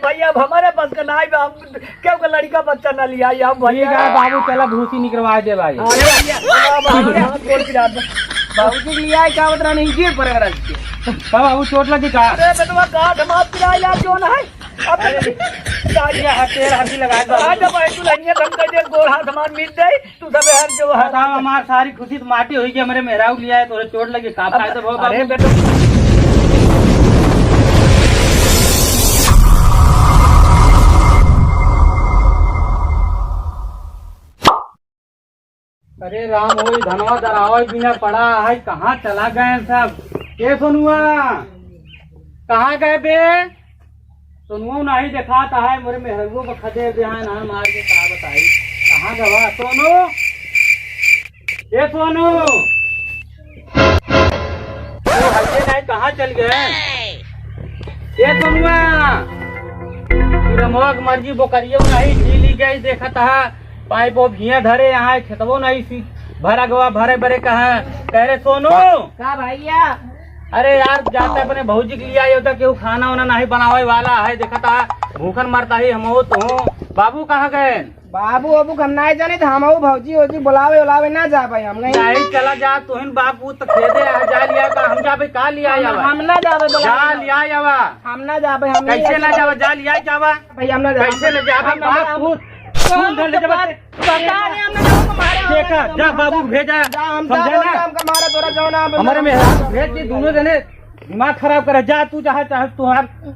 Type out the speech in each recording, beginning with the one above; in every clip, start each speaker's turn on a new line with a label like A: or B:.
A: भैया अब हमारे पास का नहीं हम क्यों का लड़का बच्चा न लिया हम भैया
B: बाबू चला भूसी निकलवा दे भाई
C: बाबू जी लिया है क्या बता नहीं गिर पड़ेगा
B: बाबू चोट लगी का
A: अरे बेटवा गाठ मार पिराया जो ना है अब
B: तेल हल्दी लगा दो
A: आज जब तू लनिया हम कह दे गोड़ हाथ मार मिट गई तू सब हर जो है
B: बताओ हमार सारी खुशी तो माटी हुई कि हमारे मेहराऊ लिया है तोरे चोट लगी का फायदा हो
A: अरे बेटो
B: अरे राम हो धनवा दरावा बिना पड़ा है कहाँ चला गए सब ये सोनुआ कहाँ गए बे सोनुआ नहीं दिखाता है मेरे मेहरबू को खदे बिहान हार मार के कहा बताई कहाँ गवा सोनू ये सोनू हल्के नहीं कहाँ चल गए ये सोनुआ मोग मर्जी बोकरियो नहीं झीली गई देखा था पाइप भिया धरे यहाँ खेतबो नहीं सी भरा गवा भरे भरे कहा कह रहे सोनू
C: का भैया
B: अरे यार जाते अपने भौजी के लिए आये होता केहू खाना वाना नहीं बनावे वाला है देखा था भूखन मरता ही हम तो बाबू कहाँ गए
C: बाबू अबू हम नहीं जाने तो हम भौजी होजी बुलावे उलावे ना जा पाए हम
B: नहीं चला जा तुहिन बापू तो खेदे जा लिया का हम जाबे का लिया जावा
C: हम ना जावे
B: जा लिया जावा
C: हम ना जावे हम
B: कैसे ना जावा जा लिया जावा
C: भाई हम ना
B: कैसे ले जावा बापू
C: पता नहीं हमने
B: देखा जा बाबू भेजा समझे ना
C: हमारा तोरा जाना
B: हमारे में भेज दी दोनों जने दिमाग खराब करे जा तू जहाँ चाहे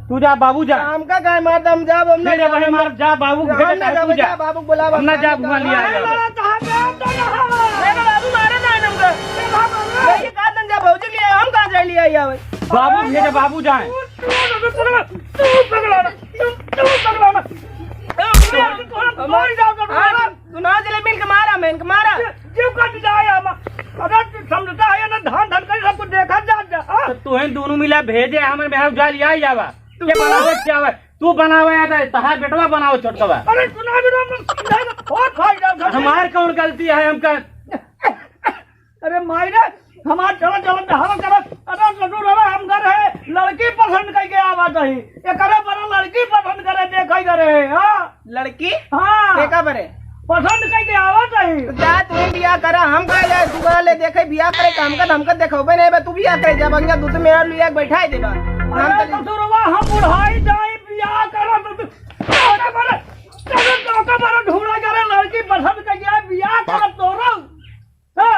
B: तू जा बाबू जा
C: हम का काय मार हम जा हम
B: मेरे वही मार जा बाबू भेज तू जा
C: बाबू बुला
B: हम ना जा घुमा लिया
C: बाबू मारे ना हमका ये का धंधा भौजी लिए हम कहां जा लिया आवे
B: बाबू भेज बाबू जाए
C: तू ना चले मिल के मारा मैं इनके मारा
A: जीव कट जाए अरे समझता है ना धान धन कर सबको देखा जा
B: तो तुहे दोनों मिला भेजे हमें मेहर जा लिया जावा तू बनावे क्या तू बनावे आता तहार बेटवा बनाओ छोटकवा
A: अरे सुना भी बहुत फायदा
B: हमार कौन गलती है हमका
A: अरे मायरे हमार चलो चलो हम करत अरे ससुर हम घर है लड़की पसंद करके आवाज है ये करे पर लड़की पसंद करे देखै करे हां
C: लड़की
A: हां
C: देखा बरे
A: पसंद करके आवाज है
C: जा तू बियाह करा हम कह जाए तू ले देखे बियाह करे काम का हमका देखोबे नहीं बे तू बियाह करे जब अंगा दूध मेरा लिया बैठाई देबा
A: अरे ससुरवा हम बुढ़ाई जाई बियाह करत तो का ढूंढा करे लड़की पसंद करके बियाह करत तोरो हां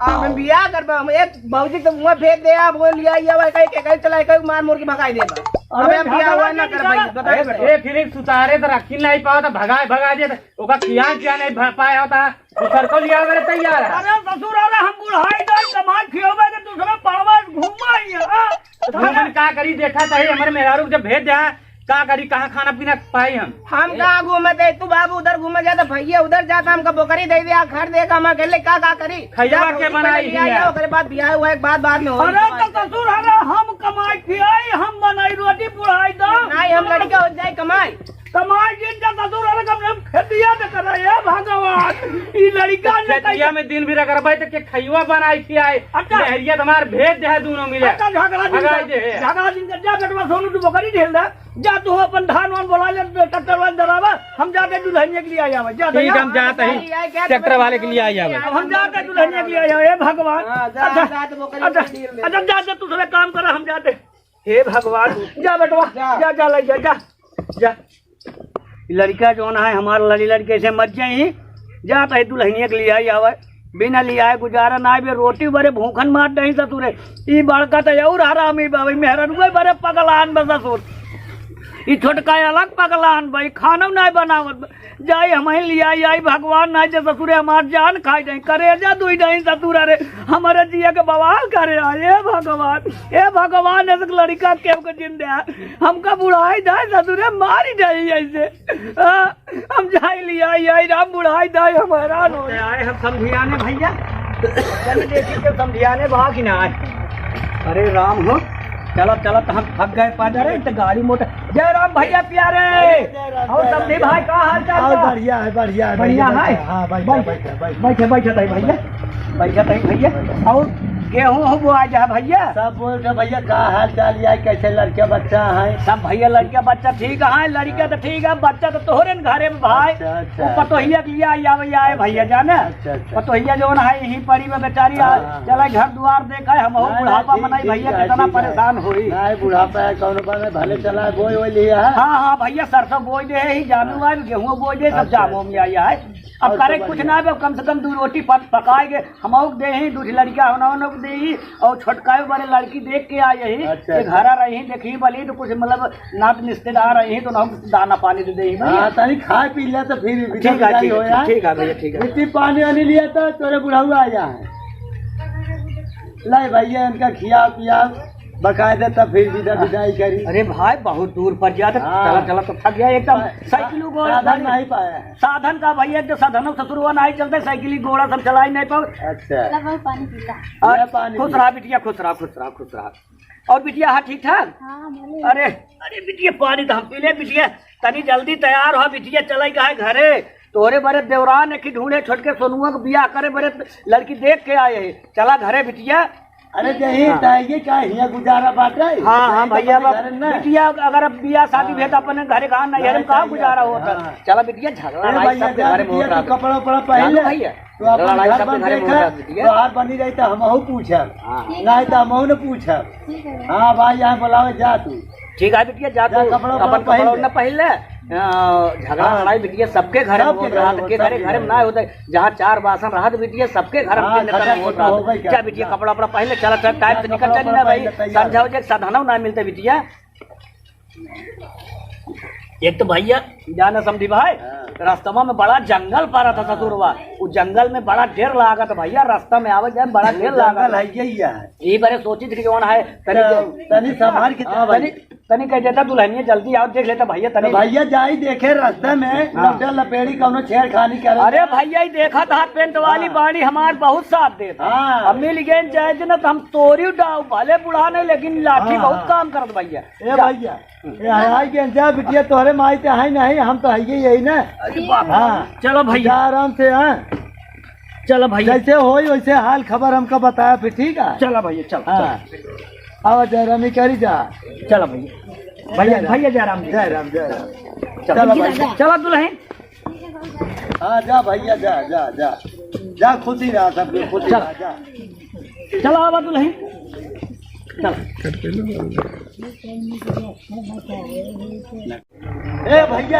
C: हम बियाह करबा हम एक भौजी तो मुंह भेज दे आप वो लिया आवा कहीं के कहीं चला कहीं मार मोर के भगाई देबा अबे हम बियाह हुआ ना कर भाई बताए बेटा
B: ए फिर सुतारे तो रखी नहीं पाओ तो भगा दे ओका किया नहीं पाया होता दूसर को लिया मेरे तैयार है
A: अरे ससुर अरे हम बुढ़ाई जाई कमाई खियोबे के दूसरे पड़वा घुमाई
B: हां का करी देखा चाहिए हमारे मेहरारू जब भेज दे का करी कहाँ खाना पीना पाई हम
C: कहाँ घूमे थे तू बाबू उधर घूमे जाता भैया उधर जाता हमका बोकरी दे दिया घर देगा हम अकेले का करी
B: खैया के बनाई
C: ओकरे बाद बियाह हुआ एक बाद में हो
A: अरे तो ससुर अरे हम कमाई खियाई हम बनाई रोटी पुराई दो
C: नहीं हम लड़का हो जाए कमाई
A: कमाई जिन जा ससुर अरे कम खेतिया न करे हे भगवान ई लड़का ने
B: खेतिया में दिन भी रख भाई तो के खैया बनाई खियाई लहरिया तुम्हार भेज दे दोनों मिले
A: झगड़ा दिन जा बेटवा सोनू तू बोकरी ढेल दे जा तू अपन धान वान बोला ले ट्रैक्टर वाले दरावा हम जाते दुल्हनिया के लिए आ जावे जा
B: ठीक हम जाते ही ट्रैक्टर वाले के लिए आ जावे
A: हम जाते दुल्हनिया के लिए आ जावे हे भगवान अच्छा जाते तू सब काम कर हम जाते हे भगवान जा बेटवा जा जा ले जा जा लड़का जो है हमारा लड़के से मर जाए जाता है दुल्हनिया के लिए आई आवे बिना लिया है गुजारा ना बे रोटी बड़े भूखन मार नहीं ससुरे ई बड़का तो और हरामी बाबी मेहरन बड़े पगलान बस ससुर ई छोटका अलग पगलान भाई खाना नहीं बनावत जाई हम लिया आई भगवान ना जे ससुरे हमार जान खाई जाए करे जा दुई नहीं ससुर अरे हमारे जिया के बवाल करे आए भगवान ऐसे लड़का केव के जिंदा हमका बुढ़ाई जाए ससुरे मारी जाए ऐसे हम जाई लिया आई राम बुढ़ाई जाए हम हैरान हो आए हम समझियाने भैया देखी के समझियाने भाग ही ना आए अरे राम हो चलो चलो तो हम थक गए पाजा रे तो गाड़ी मोटर जय राम भैया प्यारे और समझी भाई का हाल चाल
D: बढ़िया है बढ़िया है
A: बढ़िया है
D: हाँ
A: बैठे भैया बैठे भैया और गेहूं हो वो आ जा भैया।
C: सब बोल रहे भैया का हाल चाल है, कैसे लड़के बच्चा है?
A: सब भैया लड़का बच्चा ठीक है, लड़का तो ठीक है, बच्चा तो तोहरे न घरे में भाई।
C: अच्छा।
A: वो पतोहिया के लिए आए भैया जाने।
C: अच्छा।
A: पतोहिया जो है यहीं पड़ी में बेचारी चला घर द्वार देखा है, हम बुढ़ापा मनाई भैया कितना परेशान हुई।
C: नहीं बुढ़ापा है कौन भले चला बोई वही लिया है।
A: हाँ भैया सरसों बोई दे ही जानू है, गेहूँ बोई दे सब जामो में आया है। अब करे कुछ ना है, कम से कम 2 रोटी पकाएंगे हम दे ही, दूसरी लड़का होना दे ही, और छोटकाए बड़े लड़की देख के आए ही।
C: अच्छा।
A: घर आ रही देखी बली तो कुछ मतलब नात रिश्तेदार रही तो ना दाना पानी दे ही भैया।
C: तनी खाए पी लिया तो फिर
A: ठीक है भैया ठीक है।
C: मिट्टी पानी वानी लिया तो तोरे बुढ़ाऊ आया है। लाई भैया इनका खिया पिया बकायदा तब फिर विदाई करी।
A: अरे भाई बहुत दूर पर गया था,
C: हाँ।
A: चला तो थक गया एकदम। साइकिल घोड़ा
C: नहीं पाया है।
A: साधन का भैया एकदम साधनों ससुरवा नहीं चलते, साइकिल घोड़ा सब चला ही नहीं पाओ।
C: अच्छा
A: खुश रहा बिटिया, खुश रहा। और बिटिया हाँ ठीक ठाक? अरे बिटिया पानी तो हम पी ले बिटिया, तनी जल्दी तैयार हो बिटिया, चला का है घरे। तोरे बड़े देवरान की ढूंढे छोट के सोनुआ को बियाह करे, बड़े लड़की देख के आए है, चला घरे बिटिया।
C: अरे यही का हिया गुजारा बात है।
A: हाँ भैया बिटिया अगर अब बियाह शादी भेद अपने घरे कहा नहीं हम कहाँ गुजारा होता। चला बिटिया झगड़ा
C: कपड़ा उपड़ा पहले
A: भैया
C: तो बाहर बनी रही तो हम पूछब, नहीं तो हम न पूछब। हाँ भाई यहाँ बुलावे जा तू।
A: ठीक है बिटिया जा तू, अपन कपड़ा न पहले झगड़ा लड़ाई बिटिया सबके घर में ना होता है। जहाँ 4 बासन रहा बिटिया सबके घर में क्या बिटिया कपड़ा उपड़ा पहले चला टाइम से निकल चली ना भाई, समझाओ साधना ना मिलते बिटिया। एक तो भैया जाना समझी भाई, रास्ता में बड़ा जंगल पारा था ससुरवा, उस जंगल में बड़ा ढेर लागा था भैया, रास्ता में आवे जाए बड़ा ढेर लागा यही बारे सोची थी कौन है तनी संभाल के तनी कह देता दुल्हनिया जल्दी आओ देख लेता भैया। तनी
C: भैया जाई देखे रास्ते में लपेड़ी कौनो छेड़खानी करे।
A: अरे भैया ही देखा था पेंट वाली बाड़ी हमार बहुत साथ देता, हम मिल गए चाहे न तो हम तोरी डाउ भले बुढ़ा नहीं लेकिन लाठी बहुत काम करत भैया।
C: भैया बिटिया तोहरे माई तो है नहीं, हम तो है यही ना। हाँ
A: चलो भैया
C: आराम से।
A: चलो भैया
C: जैसे हो वैसे हाल खबर हमको बताया फिर ठीक है।
A: चलो भैया चलो
C: आओ जयरामी करी जा।
A: चलो भैया जयराम चलो दुल्हन।
C: हाँ जा भैया जा खुशी रहा सब खुशी रहा जा।
A: चलो आवा दुल्हन
C: ए भैया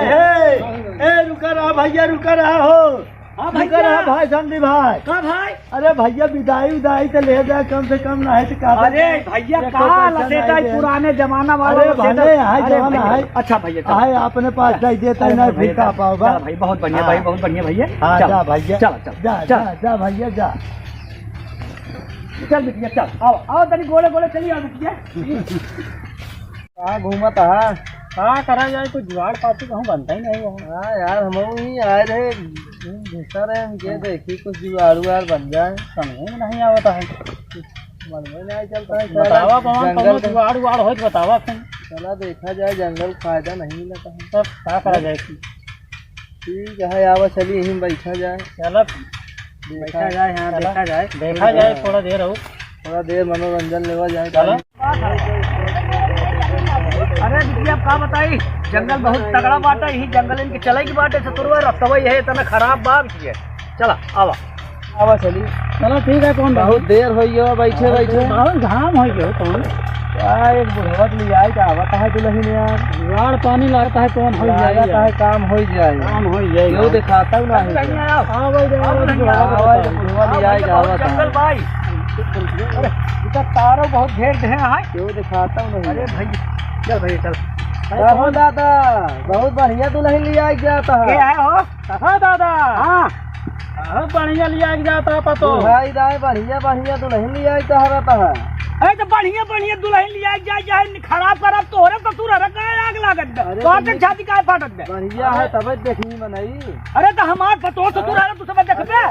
C: रुका रहा हो। हाँ भैया भाई समझी भाई
A: का भाई।
C: अरे भैया विदाई तो ले जाए कम से कम ना है तो का।
A: अरे भैया कहाँ लसेटा है पुराने जमाना वाले।
C: है
A: अच्छा भैया
C: है अपने पास दे देता है ना फिर का पाओगा
A: भाई। बहुत बढ़िया भाई बहुत बढ़िया भैया।
C: हाँ जा भैया
A: चल
C: जा भैया जा।
A: चल बिटिया चल आओ तनी गोले चलिए आओ बिटिया।
C: कहाँ घूमत है?
A: हाँ करा जाए कुछ जुगाड़ पाती कहूँ बनता ही नहीं।
C: हाँ यार हम ही आए रहे घुसा रहे के देखी कुछ जुगाड़ बन जाए,
A: समझ में नहीं आवता है,
C: मन में नहीं चलता है।
A: बतावा कौन जुगाड़ उगाड़ हो बतावा।
C: चला देखा जाए, जंगल फायदा नहीं मिलता है
A: तब क्या करा जाए।
C: ठीक है आवा चलिए यहीं बैठा जाए।
A: चलो देखा जाए, यहाँ देखा जाए थोड़ा देर
C: मनोरंजन लेवा जाए।
A: चलो अरे बिटिया का बताई जंगल बहुत तगड़ा बाटा, यही जंगल इनकी चले की बाटे ससुरवा रास्ता है इतना खराब बात की। चला आवा
C: चली।
A: चलो ठीक है कौन
C: बहुत देर हो गया बैठे
A: बहुत घाम हो गया कौन
C: एक बुढ़वत ले आए का आवता है दुल्हन यार,
A: जुगाड़ पानी लगता है कौन हो
C: जाता है काम हो जाए यो दिखाता हूँ
A: जंगल भाई। अरे तारो बहुत ढेर है
C: क्यों दिखाता हूँ।
A: अरे भैया चल भैया चल।
C: हो दादा बहुत बढ़िया दुल्हन लिया जाता है।
A: क्या है हो
C: दादा?
A: हाँ बढ़िया लिया जाता है पतो
C: भाई बढ़िया दुल्हन लिया रहता है।
A: अरे तो बढ़िया दुल्हन लिया जाए खराब करब तो ससुर आग लागत छाती का फाटत
C: बढ़िया है तब देखनी बनाई।
A: अरे तो हमार पतो ससुर तू सब देखबे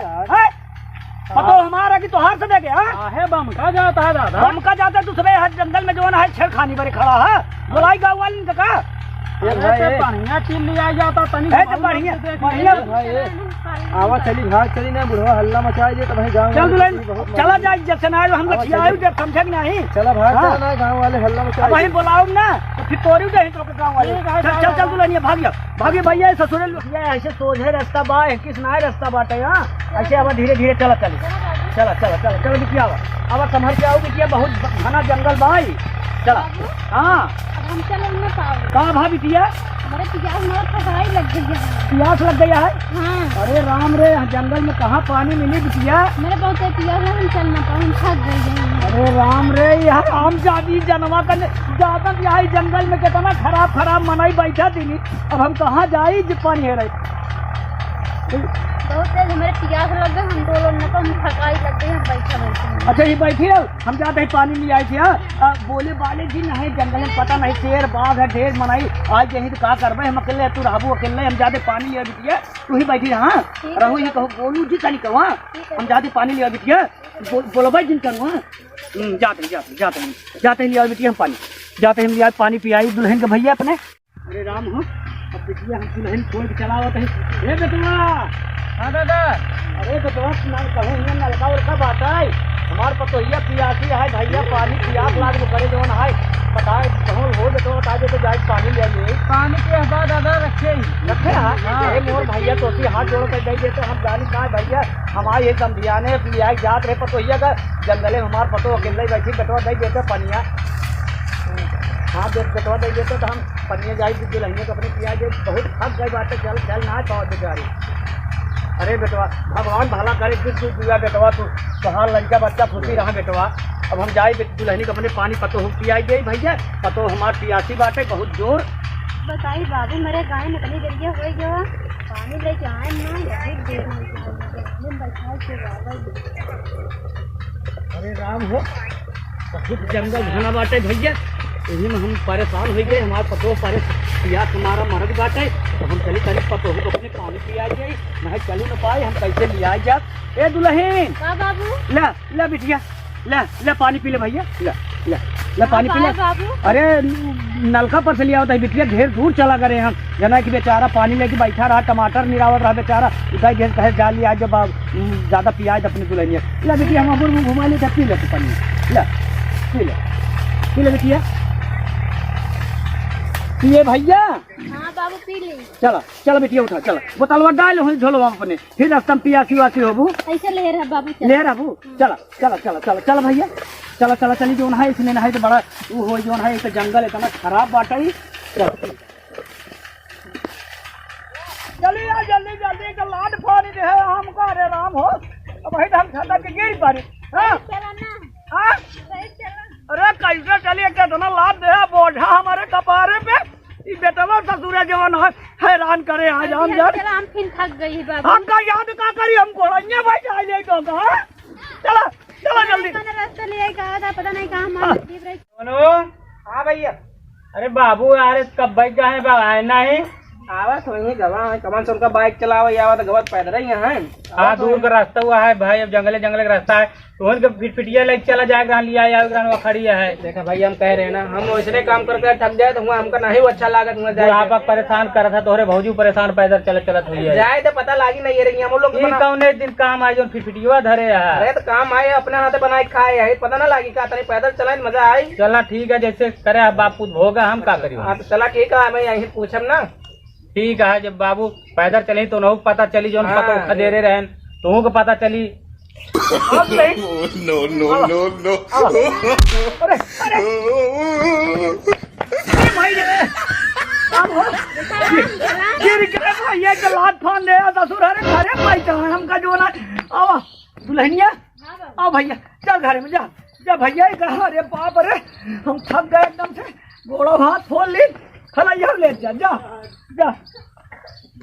A: पतो हमारा की तोहार से देखे। है बम का जाता है दादा, बम का जाता है तू सब जंगल में जो है छेड़खानी पर खड़ा है। बुलाई गाँव वाले का
B: बढ़िया चीज लिया जाता तनी
A: है तो बढ़िया बढ़िया
C: आवा चली घाट चली ना बुढ़वा हल्ला मचाई दे तो भाई गाँव
A: चल दुल्हन चला जाए जैसे ना हम लोग खियाए जब समझे कि नहीं
C: चला भाग
A: हाँ।
C: चला ना गाँव वाले हल्ला
A: अब
C: मचाई
A: वहीं बुलाओ ना तो फिर तोड़ी दे तो गाँव वाले चल चल चल दुल्हन ये भागिया भागी भैया ससुर ये ऐसे सोझे रास्ता बा किस ना रास्ता बाटे हाँ ऐसे अब धीरे धीरे चला चली चला चला चला चलो बिटिया अब संभल के आओ बिटिया बहुत घना जंगल भाई चला हाँ
D: अब हम चल ना पाओ
A: कहाँ भा बिटिया
D: हमारे पिया हमारा थकाई लग गई है।
A: प्यास लग गया है
D: हाँ
A: अरे राम रे जंगल में कहाँ पानी मिली बिटिया
D: मेरे बहुत पिया है हम चल ना पाओ हम थक गए हैं।
A: अरे राम रे यार आम जाती जनवा का ज्यादा यहाँ जंगल में कितना खराब खराब मनाई बैठा थी अब हम कहाँ जाई जब पानी है रही
D: बहुत तेज हमारे प्यास लग गए हम दोनों ने तो हम थकाई लग गई हम बैठा बैठे
A: अच्छा ये बैठी है हम जाते हैं पानी ले आए थे हाँ बोले बाले जी नहीं जंगल में पता नहीं शेर बाघ है ढेर मनाई आज यही तो क्या करबे हम अकेले तू रहबू अकेले हम जाते पानी लिया बिटिया तू ही बैठी हाँ रहू ये कहो बोलू जी का नहीं कहो हम जाते पानी लिया बिटिया बोलो भाई जिन करूँ जाते लिया बिटिया हम पानी जाते हम लिया पानी पियाई दुल्हन के भैया अपने अरे राम हो अब बिटिया हम दुल्हन खोल के चलावत है बेटुआ
B: हाँ दादा
A: अरे बेटवा कहूँ नलका उलका बाटा है हमार पतोहिया पियासी है भैया पानी पियास लाग करे जवन है बताए कहूँ हो बेटो बता दे तो जाए पानी ले आइए
B: पानी के हवा दादा रखे ही
A: रखे हाँ मोर भैया तो हाथ जोड़ कर दे देते हम जानी कहा भैया हमारे ये समझियाने लिया जात रहे पतोहिया का जंगले में हमार पतो अकेले बैठी बेटवा दे देते पनिया हाँ बेटवा दे देते तो हम पनिया जाए दुल्हनिया को अपने पिया दे बहुत थक गई बात चल चल ना पाओ बेचारी अरे बेटवा भगवान भला करे कुछ दिया बेटवा तू कहाँ लड़का बच्चा खुशी रहा बेटवा अब हम जाए दुल्हनी को अपने पानी पतो हो पियाई दे भैया पतो हमार पियासी बाटे बहुत जोर
D: बताइए बाबू मेरे गाय में कहीं गरिया हो गया पानी लेके आए ना बहुत देर में बैठा के
A: अरे राम हो बहुत जंगल घना बाटे भैया यही में हम परेशान हो गए हमारे पतो परे पियास हमारा मरद बाटे तो हम चली चली पतो को अपने पानी पियाई जाए नहीं चली न पाए हम कैसे लिया जा ए दुल्हन
D: का बाबू
A: ले ले बिटिया ले पानी पी ले भैया ले पानी पी ले
D: बाबू
A: अरे नलका पर से लिया होता है बिटिया ढेर दूर चला करे हम जना कि बेचारा पानी लेके बैठा रहा टमाटर निरावत रहा बेचारा उधर ढेर कहे जा लिया जब ज्यादा पियाज अपनी दुल्हनिया ले बिटिया हम अबूर में घुमा ले पी ले पानी पी ले बिटिया पिए भैया
D: हाँ बाबू पी ली
A: चला चला बेटिया उठा चला बोतलवा डाल हो झोलो अपने फिर रास्ता में पियासी वासी होबू
D: ऐसे ले रहा बाबू
A: ले रहा बू चला चला चला चला चला भैया चला चला चली जोन है इसने ना है तो बड़ा वो हो जोन है तो जंगल इतना खराब बाटा ही जल्दी आ जल्दी जल्दी का लाड पानी दे हम का रे राम हो अब भाई हम खाता के गिर पानी हां
D: चला ना
A: हां
D: चला
A: अरे कैसे चलिए कितना लाद दे बोझा हमारे कपारे पे ई बेटवा ससुरा जवान हैरान करे आज हम यार
D: चला हम फिर थक गई बाबू
A: हम का याद का करी हम कोड़िया भाई जा ले तो का चला चला जल्दी
D: मैंने रास्ता ले गया था पता नहीं कहाँ हमारे जीव रही
B: सोनू हाँ भैया अरे बाबू यार कब बैठ गए हैं नहीं
C: आवा तो वही गवा है कमान से उनका बाइक चलावा या तो गवा पैदल ही है
B: हाँ दूर का रास्ता हुआ है भाई अब जंगले जंगले का रास्ता है तो उनके पिटिया लेके चला जाएगा लिया या खड़ी है
C: देखा भाई हम कह रहे हैं ना हम वैसे काम करके थक जाए तो हुआ हमका नहीं अच्छा लागत हुआ जाए
B: आप परेशान कर था तोहरे भौजी परेशान पैदल चलत चलत हुई है
C: जाए तो पता लागी नहीं रही हम लोग
B: कौन दिन काम आए जो पिटिया धरे है
C: अरे तो काम आए अपने हाथे बनाए खाए है पता ना लागी का तनी पैदल चला मजा आई
B: चला ठीक है जैसे करे आप बापू होगा हम का करियो
C: हाँ तो चला ठीक है मैं यही पूछम ना
B: ठीक है जब बाबू पैदल चली तो नहु पता चली जो पता खदेरे रहन तो को पता चली
E: No, no, no, no.
A: अरे अरे भाई रे गिर गए भैया के लात फान ले ससुर अरे घरे बैठा है हमका जो ना आवा दुल्हनिया आओ भैया चल घर में जा जा भैया कहा अरे बाप रे हम थक गए एकदम से गोड़ो हाथ खोल ली खलाइया ले जा जा जा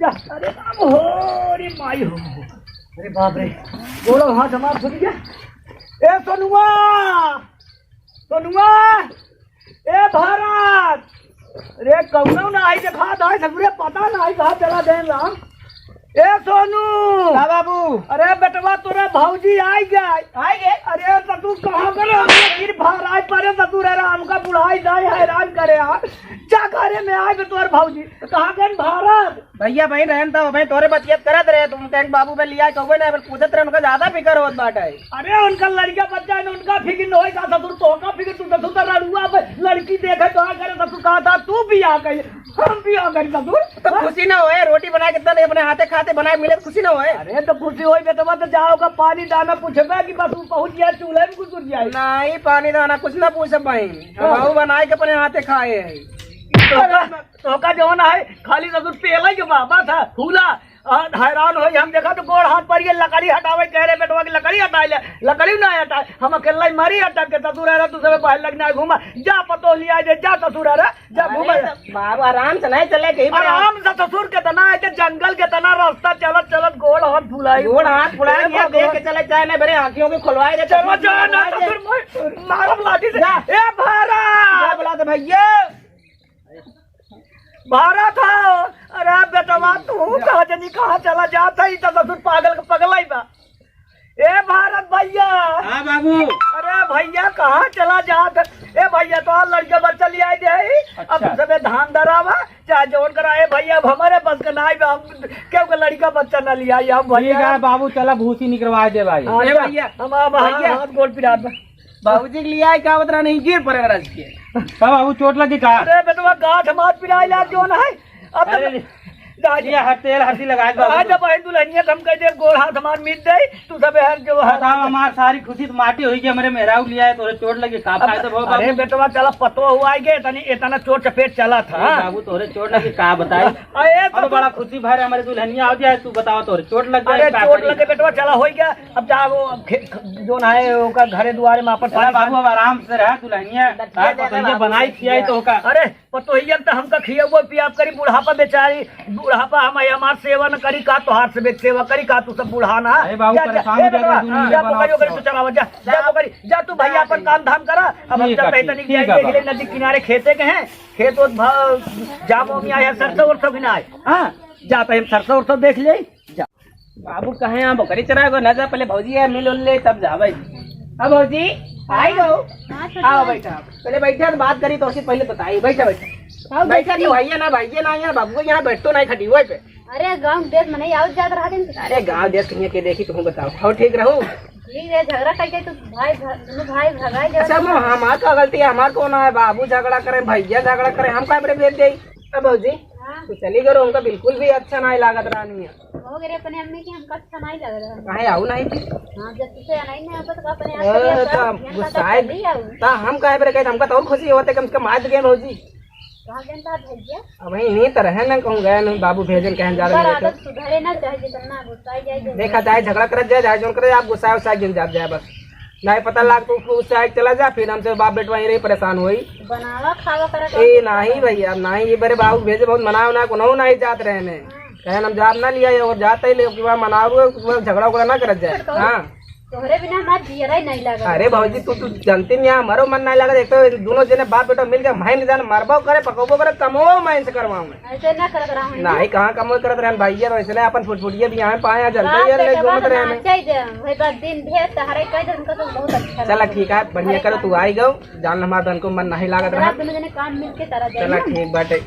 A: जा अरे बाप हो रे माई हो अरे बाप रे गोड़ो हाथ हमारा फूट गया ए सोनुआ सोनुआ ए भारत रे कौनो ना आई देखा दाई सगुरे पता ना आई कहा चला दे राम ए सोनू
C: हाँ बाबू
A: अरे बेटवा तोरा भौजी आई गए अरे तो तू कहाँ करे फिर भाई परे तो तू रे हमका बुढ़ाई दाई हैरान करे यार क्या घरे में आए तोर भौजी कहाँ गए भारत
C: भैया भाई रहन तो भाई तोरे बतियत करत रहे तुम कहीं बाबू पे लिया कहो ना पूछत रहे उनका ज्यादा फिक्र होत बाटे।
A: अरे उनका लड़का बच्चा है उनका फिक्र नहीं होगा ससुर तो का फिक्र तू तो रड़ुआ लड़की देखे तो करे ससुर कहा था तू भी आ गई हम भी आ गए ससुर
C: तो खुशी ना होए रोटी बना के नहीं अपने हाथे खाते बनाए मिले खुशी ना होए।
A: अरे तो खुशी हो बेटवा तो जाओगा पानी दाना पूछबे कि बस पहुंच जाए चूल्हे में गुजर जाए
C: नहीं पानी दाना कुछ ना पूछ भाई बाबू बनाए के अपने हाथे खाए
A: तो का जो है खाली ससुर पेला के बाबा था फूला हैरान हो हम देखा तो गोड़ हाथ पर ये लकड़ी हटावे कह रहे बेटवा की लकड़ी हटाए ले लकड़ी ना हटाए हम अकेला मरी हटा के ससुर है तू सब बाहर लगना घूमा जा पतो लिया दे जा ससुर है जा घूमा
C: बाबू आराम से नहीं चले कहीं
A: आराम से ससुर के तना है जंगल के तना रास्ता चलत चलत गोड़ हाथ फुलाई
C: गोड़ हाथ फुलाए देख के चले चाहे ना मेरे आंखियों की खुलवाए दे
A: चलो जा ना ससुर मारम लाठी से ए भारत
C: बुला दे भैया
A: भारत है अरे बेटवा तू कहा जनी कहाँ चला जाता ही तो ससुर पागल पगला ही बा ए भारत भैया
B: हाँ बाबू
A: अरे भैया कहाँ चला जात ए भैया तो लड़के बच्चा ले आए दे अब सबे धान धरावा चाहे जोन कराए भैया अब हमारे बस का ना हम क्यों लड़का बच्चा न लिया हम भैया
B: बाबू चला भूसी निकलवा दे भाई
C: भैया
A: हम भैया हाथ गोड़ पिरा
C: बाबूजी के लिया क्या बता नहीं गिर पड़ेगा रज के
B: बाबू चोट लगी कहा
A: अरे बेटवा गांठ मात पिराइला जो है अब
B: तेल हल्दी लगा
A: दुल्हनिया हम कह दे गोड़ हाथ हमार मिट गई तू सब हर जो
B: हमार सारी खुशी तो माटी हुई कि हमारे मेहराऊ लिया है तो चोट लगी का फायदा बहुत
A: अरे बेटवा चला पतो हुआ है तनी इतना चोट चपेट चला था
B: बाबू तोरे चोट लगी का बताई अब बड़ा खुशी भाई हमारे दुल्हनिया आ जाए तू बताओ तोरे चोट लग
A: अरे चोट लगे बेटवा चला हो गया अब जा वो जो ना है ओका घरे दुआरे में अपन
B: बाबू अब आराम से रहा दुल्हनिया बनाई खियाई तो होगा
A: अरे पतोहिया तो हमका खिया पिया करी बुढ़ापा बेचारी बुढ़ापा हम हमार सेवा न करी का तोहार से सेवा करी का तू सब बुढ़ाना जा तू भैया अपन काम धाम करा अब हम जब पहले नदी किनारे खेते के हैं खेत जा मम्मी आए सरसों उरसों भी ना आए हाँ जा तो हम सरसों उरसों देख ले जा
C: बाबू कहे यहाँ बकरी चरा को न जा पहले भौजी है मिल ले तब जा भाई अब भौजी आई गो आओ बैठा पहले बैठा तो बात करी तो उससे पहले बताई बैठा बैठा बैठा नहीं भैया ना भैया ना यहाँ बाबू यहाँ बैठो नहीं खटी हुआ पे
D: अरे गांव देश में नहीं आओ ज्यादा रहा दिन
C: अरे गांव देश कहीं के देखी तुम बताओ हो ठीक रहूं
D: ठीक है झगड़ा करके तो भाई भगाई दे
C: सब हमार का गलती है हमार को ना है बाबू झगड़ा करे भैया झगड़ा करे हम का भेज दे अब भौजी तो चली गए हमका बिल्कुल भी अच्छा नहीं लागत रानी है
D: हो गए अपने अम्मी की हमका अच्छा नहीं लग रहा
C: काहे आऊ नहीं
D: हां जब तुझे नहीं ना तो अपने
C: तो गुस्सा ता हम काहे पर कहते हमका तो और खुशी होते कम से कम आज गए भौजी
D: कहां जनता भैया
C: अब नहीं तो रहे ना कहूं गए ना बाबू भेजन कहन जा रहे
D: आदत सुधारे ना चाहे जितना गुस्सा जाए
C: देखा जाए झगड़ा कर जाए जोन करे आप गुस्सा उसा गिन जाए बस नहीं पता लाग तो उससे चला जा फिर हमसे बाप बेटवा यही परेशान हुई
D: बनावा खावा करे
C: ए नहीं भैया नहीं ये बड़े बाबू भेजे बहुत मनाओ ना को नहीं जात रहे ने कहे हम जात ना लिया और जाते ही मनाओ झगड़ा उगड़ा ना कर जाए हाँ
D: तोहरे बिना हमार जियरा ही नहीं लगा
C: अरे भौजी तू जानती नहीं हमारो मन नहीं लगा एक तो दोनों जने बाप बेटा मिल के मैं नहीं जान मरबो करे पकबो करे कमो मैं से करवाऊं
D: ऐसे ना करत रहा हूं
C: नहीं कहां कमो करत रहन भैया तो इसलिए अपन फुटफुटिया भी यहां पाए जलते यार ले घूमत रहे हैं
D: चाहिए भाई बात दिन भेज तहरे कह दे उनको तो बहुत अच्छा
C: चला ठीक है बढ़िया करो तू आई गो जान हमारा को मन नहीं लागत रहा
D: दोनों जने काम मिलके तरह
C: चला ठीक बाटे